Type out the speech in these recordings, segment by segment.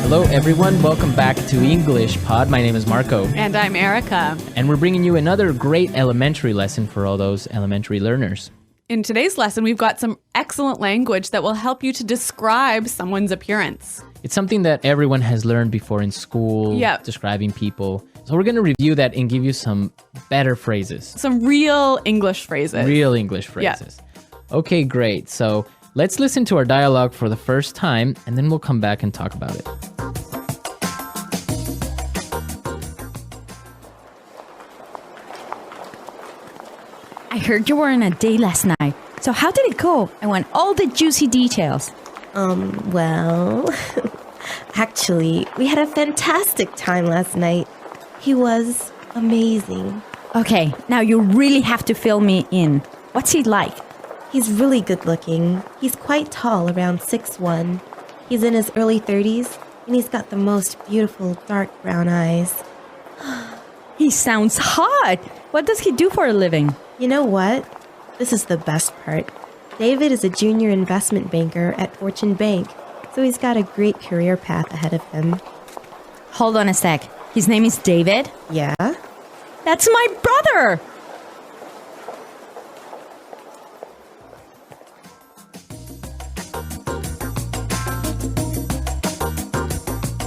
Hello, everyone. Welcome back to English Pod. My name is Marco. And I'm Erica. And we're bringing you another great elementary lesson for all those elementary learners. In today's lesson, we've got some excellent language that will help you to describe someone's appearance. It's something that everyone has learned before in school, describing people. So we're going to review that and give you some better phrases. Some real English phrases. Real English phrases. Okay, great. So let's listen to our dialogue for the first time, and then we'll come back and talk about it. I heard you were on a date last night. So how did it go? I want all the juicy details. Well, actually, we had a fantastic time last night. He was amazing. Okay, now you really have to fill me in. What's he like? He's really good looking. He's quite tall, around 6'1". He's in his early 30s, and he's got the most beautiful dark brown eyes. He sounds hot. What does he do for a living? You know what? This is the best part. David is a junior investment banker at Fortune Bank, so he's got a great career path ahead of him. Hold on a sec. His name is David? Yeah? That's my brother!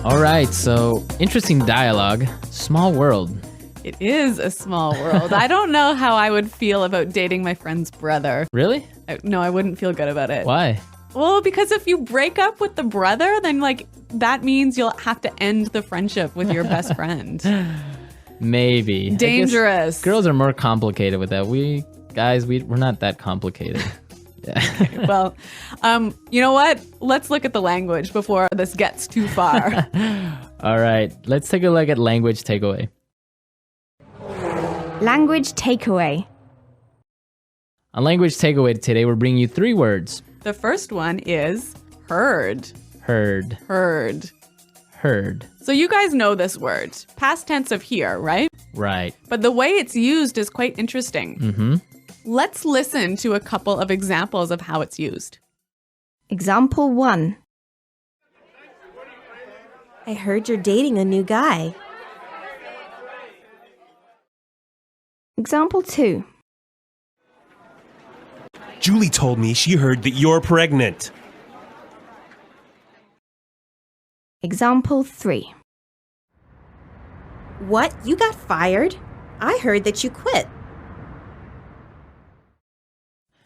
All right, so interesting dialogue. Small world. It is a small world. I don't know how I would feel about dating my friend's brother. Really? No, I wouldn't feel good about it. Why? Well, because if you break up with the brother, then that means you'll have to end the friendship with your best friend. Maybe. Dangerous. Girls are more complicated with that. We're not that complicated. Okay, well, you know what? Let's look at the language before this gets too far. All right, let's take a look at language takeaway. Language takeaway. On language takeaway today, we're bringing you 3 words. The first one is heard. Heard. Heard. Heard. So you guys know this word. Past tense of hear, right? Right. But the way it's used is quite interesting. Mm-hmm. Let's listen to a couple of examples of how it's used. Example 1. I heard you're dating a new guy. Example 2. Julie told me she heard that you're pregnant. Example 3. What? You got fired? I heard that you quit.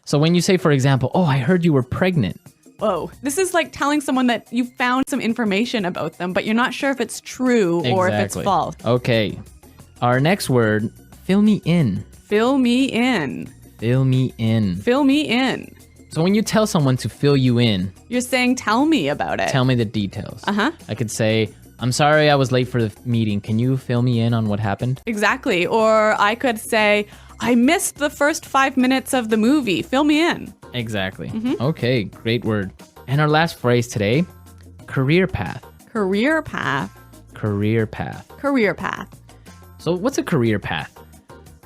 So when you say, for example, oh, I heard you were pregnant. Whoa. This is like telling someone that you found some information about them, but you're not sure if it's true or if it's false. Okay. Our next word, fill me in. Fill me in. Fill me in. Fill me in. So when you tell someone to fill you in, you're saying, tell me about it. Tell me the details. Uh-huh. I could say, I'm sorry I was late for the meeting. Can you fill me in on what happened? Exactly. Or I could say, I missed the first 5 minutes of the movie. Fill me in. Exactly. Mm-hmm. Okay, great word. And our last phrase today, career path. Career path. Career path. Career path. So what's a career path?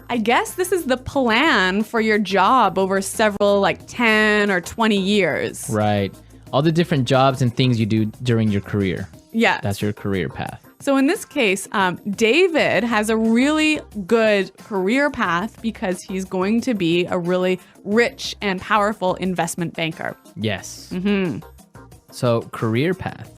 I guess this is the plan for your job over several 10 or 20 years. Right. All the different jobs and things you do during your career. Yeah. That's your career path. So in this case, David has a really good career path because he's going to be a really rich and powerful investment banker. Yes. Mm-hmm. So career path.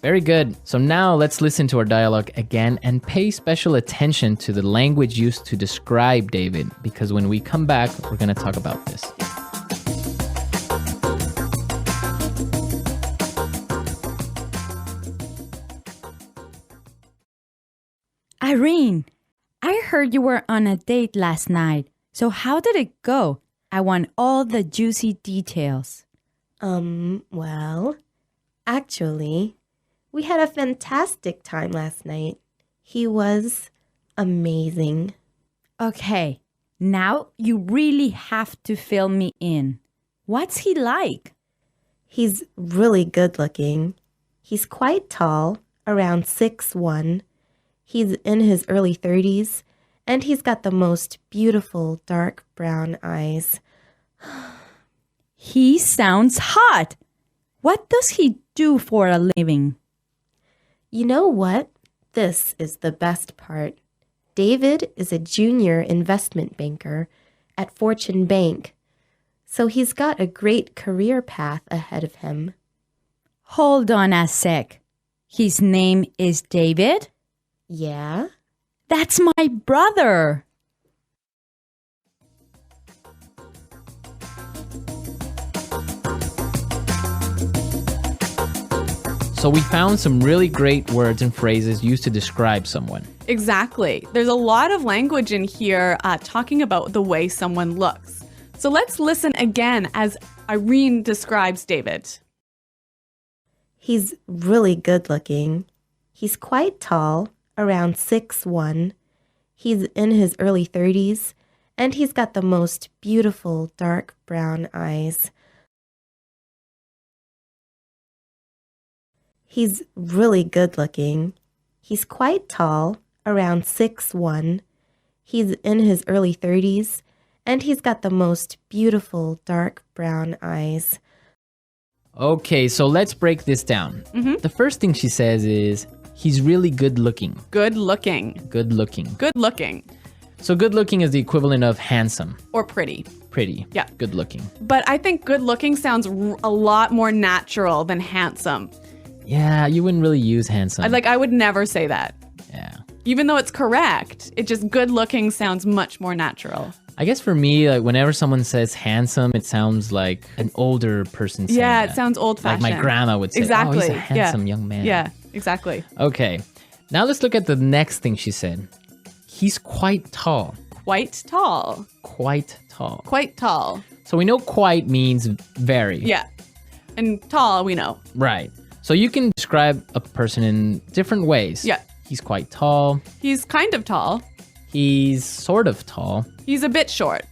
Very good. So now let's listen to our dialogue again and pay special attention to the language used to describe David, because when we come back, we're going to talk about this. Irene, I heard you were on a date last night. So how did it go? I want all the juicy details. Well, actually, we had a fantastic time last night. He was amazing. Okay, now you really have to fill me in. What's he like? He's really good looking. He's quite tall, around 6'1". He's in his early 30s, and he's got the most beautiful dark brown eyes. He sounds hot. What does he do for a living? You know what? This is the best part. David is a junior investment banker at Fortune Bank, so he's got a great career path ahead of him. Hold on a sec. His name is David? Yeah? That's my brother. So we found some really great words and phrases used to describe someone. Exactly. There's a lot of language in here talking about the way someone looks. So let's listen again as Irene describes David. He's really good looking. He's quite tall, around 6'1". He's in his early 30s, and he's got the most beautiful dark brown eyes. He's really good looking. He's quite tall, around 6'1". He's in his early 30s, and he's got the most beautiful dark brown eyes. Okay, so let's break this down. The first thing she says is, he's really good looking. Good looking. Good looking. Good looking. So good looking is the equivalent of handsome. Or pretty. Pretty. Yeah. Good looking. But I think good looking sounds a lot more natural than handsome. Yeah, you wouldn't really use handsome. I would never say that. Yeah. Even though it's correct, it just good looking sounds much more natural. I guess for me, like whenever someone says handsome, it sounds like an older person saying Yeah, that. it sounds old Like fashioned. my grandma would say, Exactly. oh, he's a handsome young man. Yeah, exactly. Okay. Now let's look at the next thing she said. He's quite tall. Quite tall. Quite tall. Quite tall. So we know quite means very. Yeah. And tall, we know. Right. So you can describe a person in different ways. Yeah. He's quite tall. He's kind of tall. He's sort of tall. He's a bit short.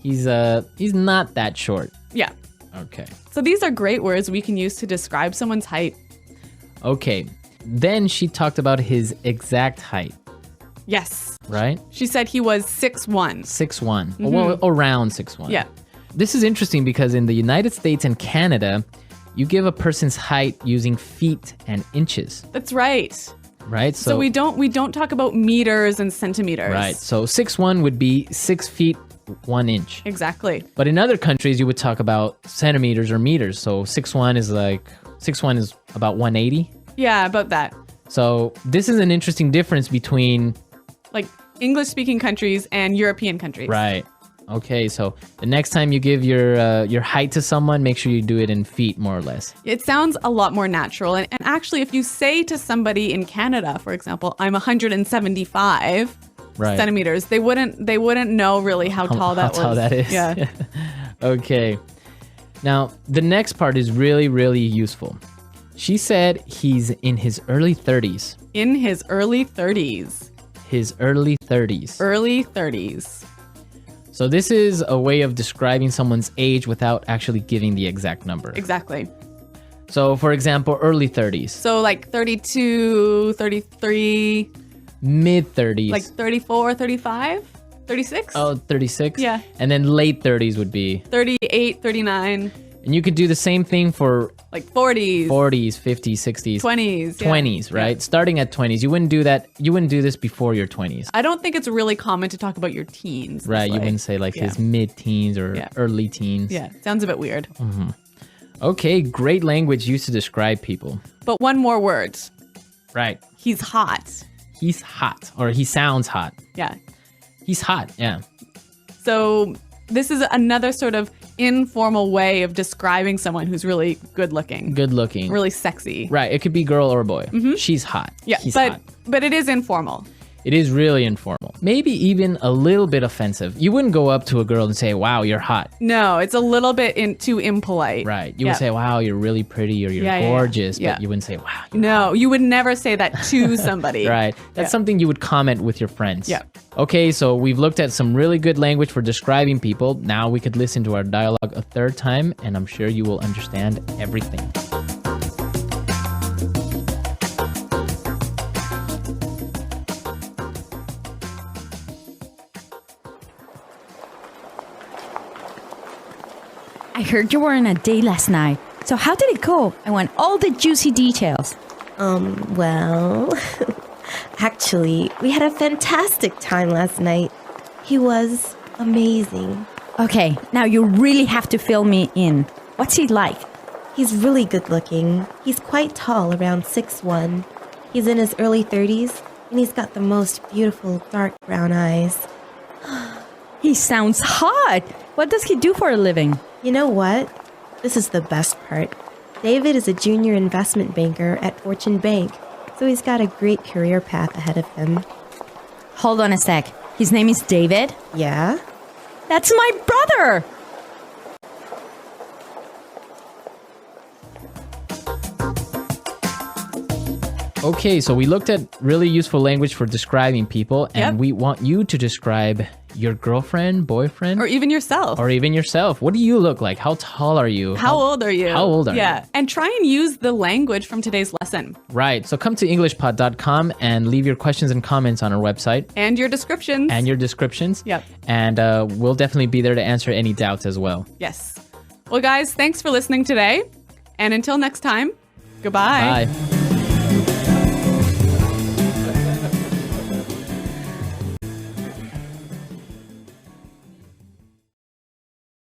He's not that short. Yeah. Okay. So these are great words we can use to describe someone's height. Okay. Then she talked about his exact height, Yes. right? She said he was 6'1". 6'1". Well, around 6'1". Yeah. This is interesting because in the United States and Canada, you give a person's height using feet and inches, That's right. right? So we don't talk about meters and centimeters. Right. So 6'1" would be 6 feet 1 inch. Exactly. But in other countries, you would talk about centimeters or meters. So 6'1" is about 180. Yeah, about that. So this is an interesting difference between. Like English-speaking countries and European countries. Right. Okay. So the next time you give your height to someone, make sure you do it in feet, more or less. It sounds a lot more natural. And actually, if you say to somebody in Canada, for example, I'm 175 Right. centimeters, they wouldn't know really how tall that was. How tall that is. Yeah. Okay. Now, the next part is really, really useful. She said he's in his early 30s. In his early 30s. His early 30s. Early 30s. So this is a way of describing someone's age without actually giving the exact number. Exactly. So, for example, early 30s, So like 32, 33, mid 30s. like 34, 35, 36, Oh, 36? Yeah. And then late 30s would be. 38, 39, And you could do the same thing for like 40s, 40s, 50s, 60s, 20s. yeah. 20s, right? Yeah. Starting at 20s. You wouldn't do that. You wouldn't do this before your 20s. I don't think it's really common to talk about your teens. this Right, you way. wouldn't say like Yeah. his mid-teens or Yeah. early teens. Yeah, sounds a bit weird. Okay, great language used to describe people. But one more word. Right. He's hot. He's hot, or he sounds hot. Yeah. He's hot, yeah. So this is another sort of informal way of describing someone who's really good looking, Good looking. really sexy. Right, it could be girl or boy. She's hot. Yeah, He's but hot. but it is informal. It is really informal. Maybe even a little bit offensive. You wouldn't go up to a girl and say, wow, you're hot. No, it's a little bit too impolite. Right. You Yeah. would say, wow, you're really pretty or you're Yeah, yeah, yeah. gorgeous. Yeah. But you wouldn't say, wow. You're No, you would never say that to somebody. Right. That's Yeah. something you would comment with your friends. Yeah. Okay, so we've looked at some really good language for describing people. Now we could listen to our dialogue a third time, and I'm sure you will understand everything. I heard you were on a date last night. So how did it go? I want all the juicy details. Well, actually, we had a fantastic time last night. He was amazing. Okay, now you really have to fill me in. What's he like? He's really good looking. He's quite tall, around 6'1". He's in his early 30s, and he's got the most beautiful dark brown eyes. He sounds hot. What does he do for a living? You know what? This is the best part. David is a junior investment banker at Fortune Bank, so he's got a great career path ahead of him. Hold on a sec. His name is David? Yeah? That's my brother! Okay, so we looked at really useful language for describing people, and Yep. we want you to describe your girlfriend, boyfriend, Or even yourself. or even yourself. What do you look like? How tall are you? How old are you? How old are you? Yeah. And try and use the language from today's lesson Right. So come to EnglishPod.com and leave your questions and comments on our website and your descriptions. and your descriptions. Yep. And we'll definitely be there to answer any doubts as well. Yes. Well, guys, thanks for listening today. And until next time, goodbye. Bye.